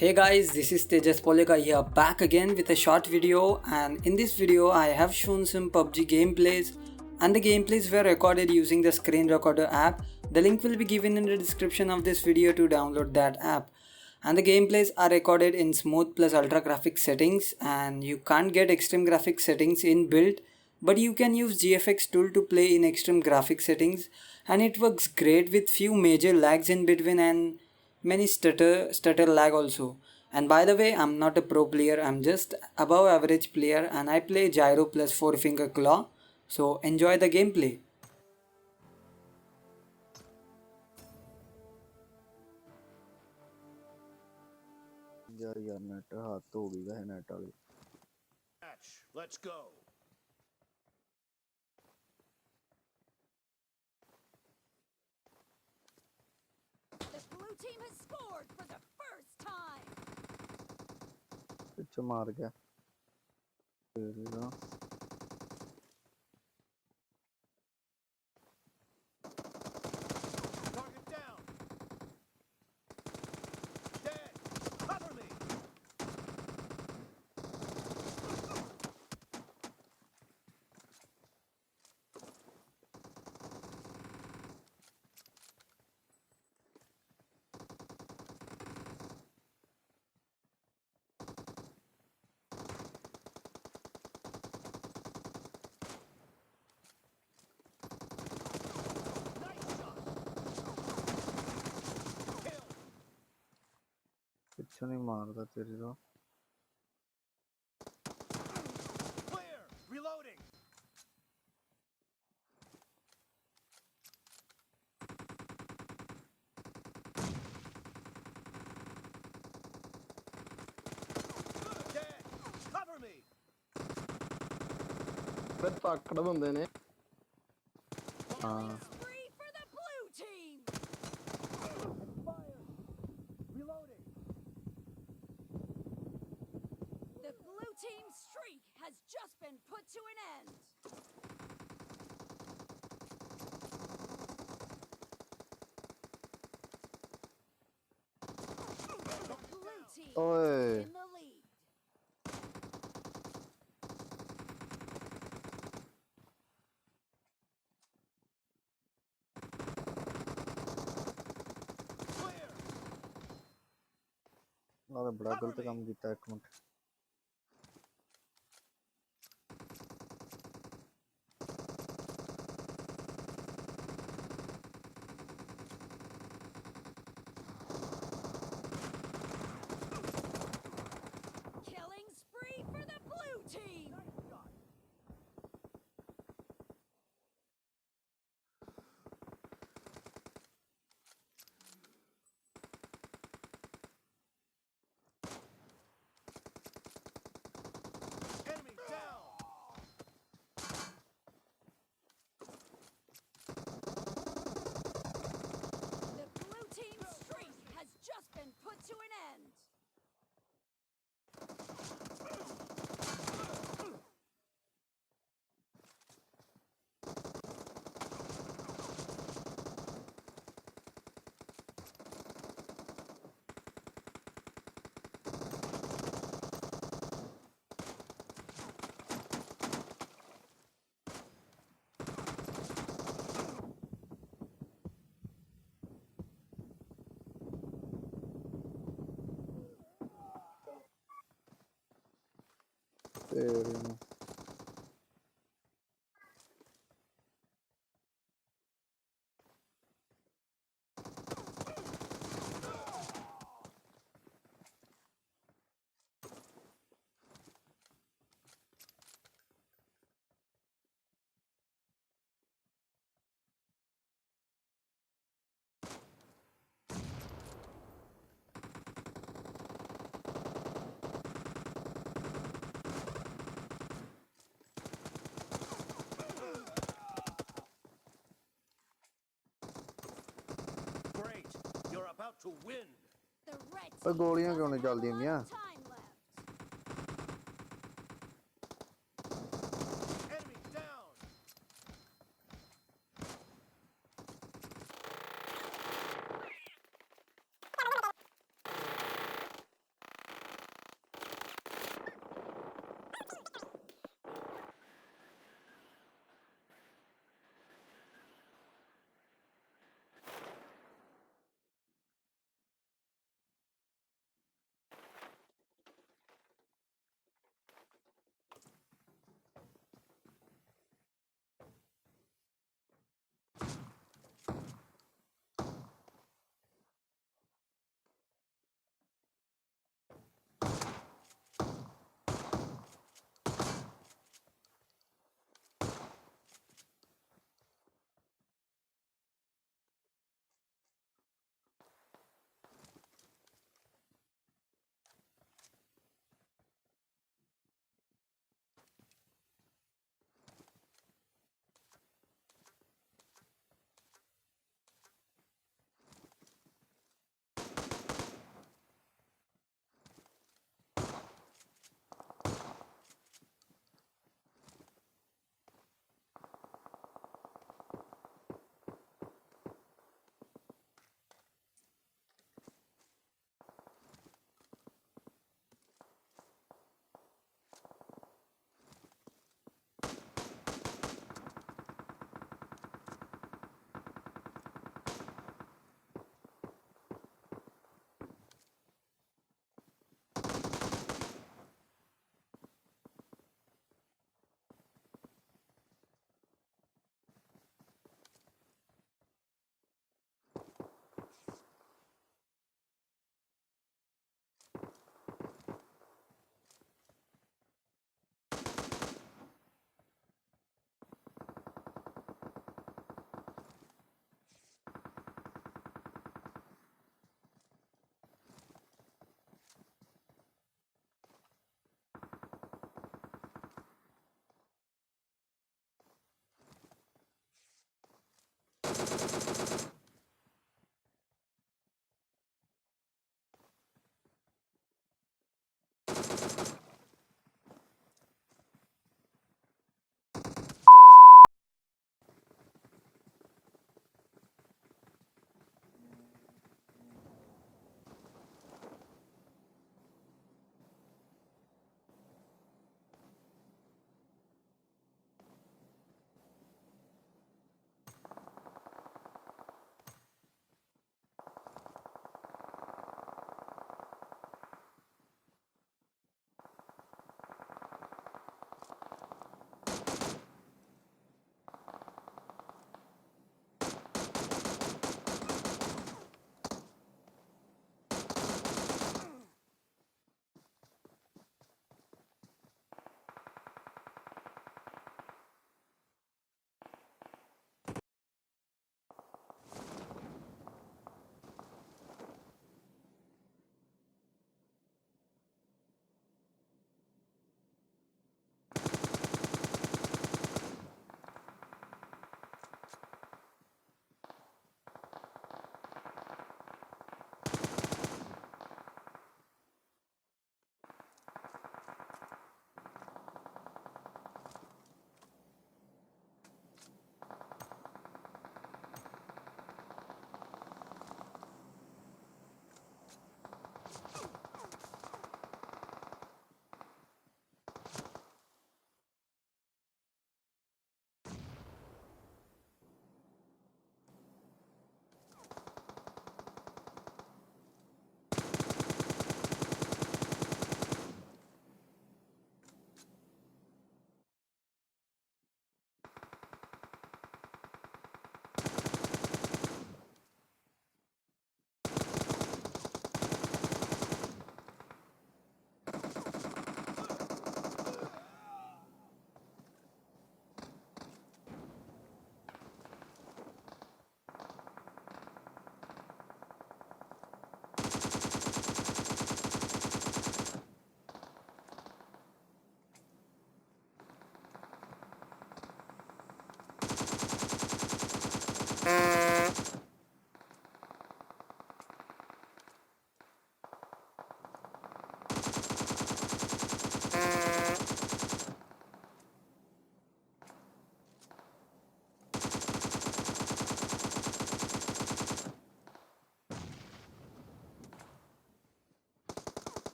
Hey guys, this is Tejas Polika here, back again with a short video, and in this video I have shown some PUBG gameplays, and the gameplays were recorded using the screen recorder app. The link will be given in the description of this video to download that app. And the gameplays are recorded in smooth plus ultra graphics settings, and you can't get extreme graphics settings inbuilt, but you can use GFX tool to play in extreme graphics settings, and it works great with few major lags in between and many stutter lag also. And by the way, I'm not a pro player, I'm just above average player, and I play gyro plus 4 finger claw. So enjoy the gameplay. यार net हाथ तो हो गया है net वाले Let's go. The blue team has scored for the first time. पीछे मार गया तेरी ना Target down. Dead. Cover me. Nice shot. Kill. पीछे नहीं मारता तेरी ना Clear. Reloading. Dead. Cover me. फिर ताकड़ बंदे ने हाँ Spree for the blue team. Fire. Reloading. The blue team's streak has just been put to an end. The blue team ओए in the lead. Clear. मैंने बड़ा गलत काम किया एक minute Killing spree for the blue team. Enemy down. The blue team's streak has just been put to an end. तेरी ना Great. You're about to win. The red पर team गोलियां क्यों doesn't नहीं have a चलती lot Miyan of time left. Enemy down.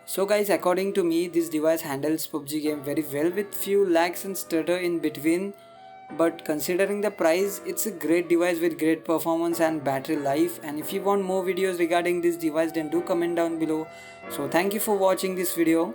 So guys, according to me, this device handles PUBG game very well with few lags and stutter in between. But considering the price, it's a great device with great performance and battery life. And if you want more videos regarding this device, then do comment down below. So thank you for watching this video.